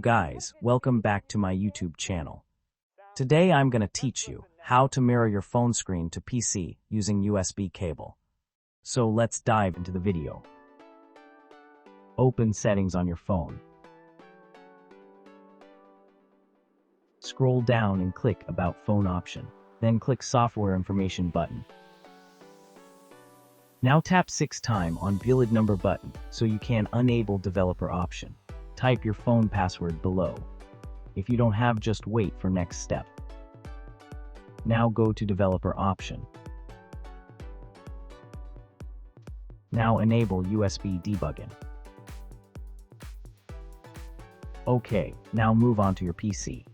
guys, welcome back to my YouTube channel. Today I'm going to teach you how to mirror your phone screen to PC using USB cable. So let's dive into the video. Open Settings on your phone. Scroll down and click About Phone option. Then click Software Information button. Now tap 6 times on Build Number button so you can enable developer option. Type your phone password below. If you don't have, just wait for next step. Now go to developer option. Now enable USB debugging. Okay, now move on to your PC.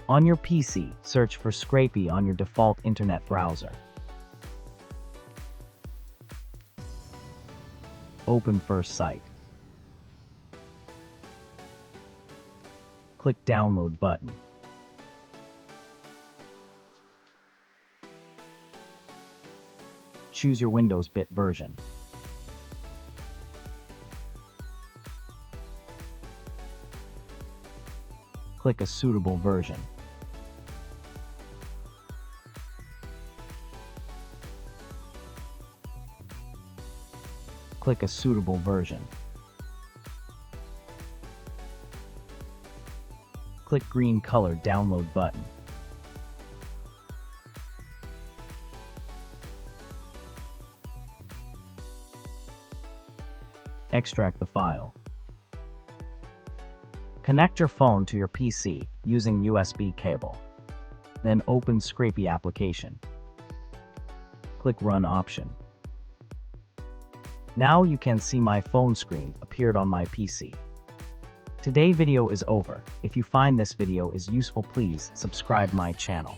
On your PC, search for scrcpy on your default internet browser. Open first site. Click Download button. Choose your Windows bit version. Click a suitable version. Click a suitable version. Click green color download button. Extract the file. Connect your phone to your PC using USB cable. Then open scrcpy application. Click Run option. Now you can see my phone screen appeared on my PC. Today's video is over. If you find this video is useful, please subscribe my channel.